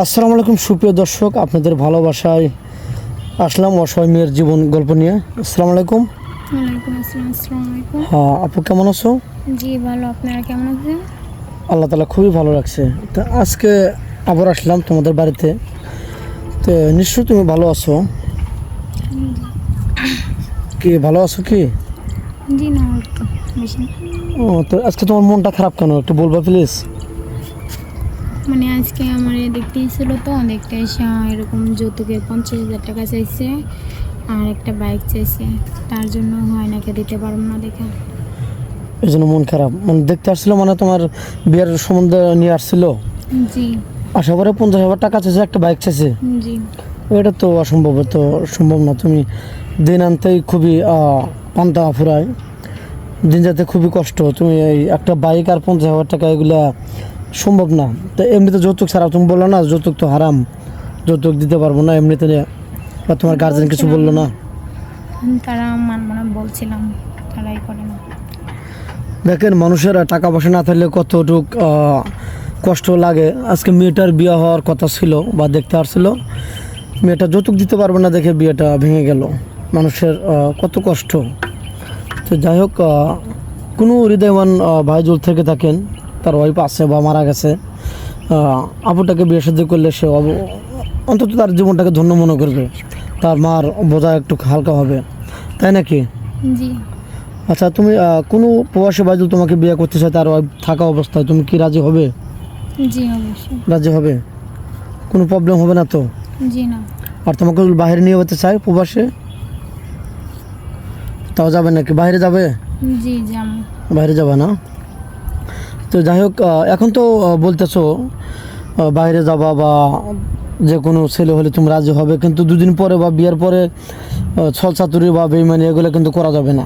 আসসালামু আলাইকুম সুপ্রিয় দর্শক, আপনাদের ভালোবাসায় আসলাম অসহায় মেয়ের জীবন গল্প নিয়ে। আসসালামু আলাইকুম। ওয়ালাইকুম আসসালাম। আসসালামু আলাইকুম। হ্যাঁ আপু, কেমন আছো? জি ভালো, আপনারা কেমন আছেন? আল্লাহ তালা খুবই ভালো রাখছে। তো আজকে আবার আসলাম তোমাদের বাড়িতে। তো নিশ্চয়ই তুমি ভালো আছো? কি ভালো আছো কি? জি না, একটু বেশি না। ও, তো আজকে তোমার মনটা খারাপ কেন, একটু বলবা প্লিজ? মানে আজকে আমার দেখতে এসেছিল, তো দেখতে এসে এরকম যৌতুকের 50,000 টাকা চাইছে আর একটা বাইক চাইছে। তার জন্য হয় নাকি দিতে পারবো না দেখে। এই জন্য মন খারাপ? মানে দেখতে আসছিল, মানে তোমার বিয়ের সম্বন্ধে নিয়ে আসছিল? জি আশা করে 50,000 টাকা চাইছে, একটা বাইক চাইছে? জি। এটা তো অসম্ভব, তো সম্ভব না। তুমি দিন আনতেই খুবই পান্তা ফুরায়, দিন যাতে খুবই কষ্ট। তুমি এই একটা বাইক আর 50,000 টাকা, এগুলা সম্ভব না। তো এমনিতে যৌতুক ছাড়া, তুমি বললো না যৌতুক তো হারাম, যৌতুক দিতে পারবো না এমনিতে। বা তোমার গার্জেন কিছু বললো না? তারা মানবো না বলছিলাম, তারাই করে না। দেখেন, মানুষের টাকা পয়সা না থাকলে কতটুক কষ্ট লাগে। আজকে মেয়েটার বিয়ে হওয়ার কথা ছিল বা দেখতে আসছিল, মেয়েটা যৌতুক দিতে পারবে না দেখে বিয়েটা ভেঙে গেল। মানুষের কত কষ্ট। তো যাই হোক, কোনো হৃদয়বান ভাইজুল থেকে থাকেন, তার ওয়াইফ আছে বা মারা গেছে, আপুটাকে বিয়ে শাদী করলে সে অন্তত তার জীবনটাকে ধন্য মনে করবে, তার মার বোঝা একটু হালকা হবে, তাই নাকি? জি আচ্ছা, তুমি কোনো প্রবাসী ভাইজুল তোমাকে বিয়ে করতে চায়, তার ওয়াইফ থাকা অবস্থায় তুমি কি রাজি হবে? জি অবশ্যই। রাজি হবে? কোনো প্রবলেম হবে না তো? জি না। আর তোমাকে যদি বাইরে নিয়ে যেতে চায় প্রবাসে, তাও যাবে নাকি? বাইরে যাবে? জি যাবো। বাইরে যাবে না? তো যাই হোক, এখন তো বলতেছো বাইরে যাবা বা যে কোনো ছেলে হলে তুমি রাজি হবে, কিন্তু দুদিন পরে বা বিয়ের পরে ছলচাতুরি বা বেইমানি এগুলো কিন্তু করা যাবে না,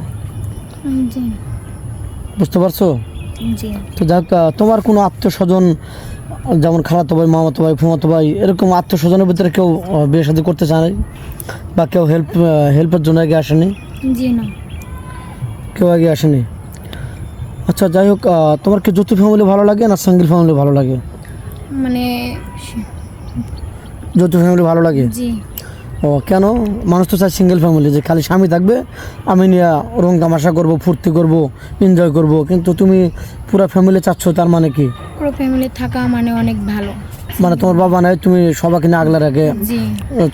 জি বুঝতে পারছো? জি। তো যাক, তোমার কোনো আত্মীয় স্বজন, যেমন খালাতো ভাই, মামাতো ভাই, ফুমাতো ভাই, এরকম আত্মীয় স্বজনের ভিতরে কেউ বিয়ে শাদী করতে চায় বা কেউ হেল্পের জন্য আগে আসেনি? জি না। কেউ আগে আসেনি? আচ্ছা যাই হোক, তোমার কি যৌথ ফ্যামিলি ভালো লাগে না সিঙ্গেল ফ্যামিলি ভালো লাগে? মানে যৌথ ফ্যামিলি ভালো লাগে? জি। ও কেন? মানুষ তো চায় সিঙ্গেল ফ্যামিলি, যে খালি স্বামী থাকবে, আমি নিয়ে রং তামাশা করবো, ফুর্তি করবো, এনজয় করবো। কিন্তু তুমি পুরো ফ্যামিলি চাচ্ছ, তার মানে কি? পুরো ফ্যামিলি থাকা মানে অনেক ভালো। মানে তোমার বাবা নাই, তুমি সবাইকে নিয়ে আগলা রেখে জি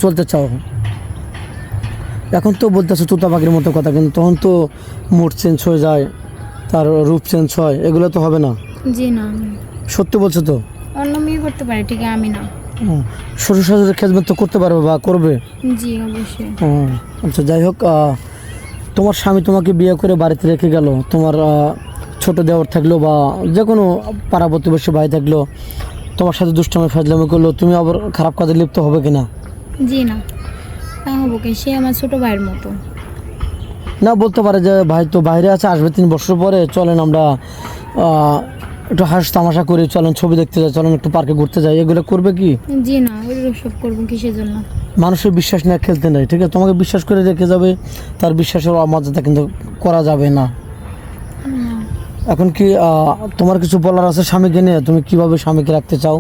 চলতে চাও। এখন তো বলতেছো তোতা পাখির মতো কথা, কিন্তু তখন তো মুড চেঞ্জ হয়ে যায়, তার রূপ চেঞ্জ হয়, এগুলো তো হবে না। জি না। সত্যি বলছো তো? অন্য মেয়ে করতে পারে, ঠিক আমি না। শ্বশুর শাশুড়ির খেজমত তো করতে পারবে বা করবে? জি অবশ্যই। আচ্ছা যাই হোক, তোমার স্বামী তোমাকে বিয়ে করে বাড়িতে রেখে গেল, তোমার ছোট দেওর থাকলো বা যে কোনো পাড়া প্রতিবেশী ভাই থাকলো, তোমার সাথে দুষ্টামি ফাজলামি করলো, তুমি আবার খারাপ কাজে লিপ্ত হবে কিনা? জি না, তা হবো কি? সে আমার ছোট ভাইয়ের মতো। না, বলতে পারে যে ভাই তো বাইরে আছে, আসবে 3 বছর পরে, চলেন আমরা একটু হাস তামাশা করি, চলেন ছবি দেখতে যাই, চলেন একটু পার্কে ঘুরতে যাই, এগুলো করবে কি? জি না, ওইগুলো সব করবো কিসের জন্য? মানুষের বিশ্বাস নিয়ে খেলতে নেই, ঠিক আছে? তোমাকে বিশ্বাস করে রেখে যাবে, তার বিশ্বাসের অমর্যাদা কিন্তু করা যাবে না। না, এখন কি তোমার কিছু বলার আছে স্বামীকে নিয়ে? তুমি কিভাবে স্বামীকে রাখতে চাও?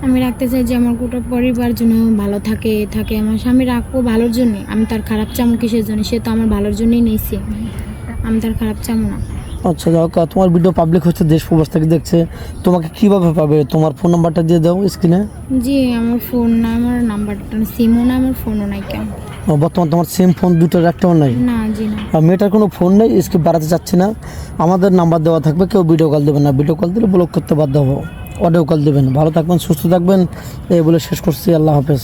আমি রাখতে চাই যে আমার গোটা পরিবার যেন ভালো থাকে। আমার স্বামী রাখবো ভালোর জন্য। আমি তার খারাপ চামো কিসের জন্য? সে তো আমার ভালোর জন্যই নিয়েছে, আমি তার খারাপ চামো না। আচ্ছা যাও, তোমার ভিডিও পাবলিক হচ্ছে, দেশ প্রবাস থেকে দেখছে, তোমাকে কিভাবে পাবে? তোমার ফোন নাম্বারটা দিয়ে দাও স্ক্রিনে। জি আমার ফোন না, আমার নাম্বারটা সিমও না, আমার ফোনও নাই। কেন? বর্তমান তোমার সেম ফোন দুটোর একটাও নাই? না জি না। মেয়েটার কোনো ফোন নেই, স্ক্রিপ বাড়াতে চাচ্ছি না। আমাদের নাম্বার দেওয়া থাকবে, কেউ ভিডিও কল দেবেন না, ভিডিও কল দিলে ব্লক করতে বাধ্য হবো। অডিও কল দেবেন। ভালো থাকবেন, সুস্থ থাকবেন, এই বলে শেষ করছি। আল্লাহ হাফেজ।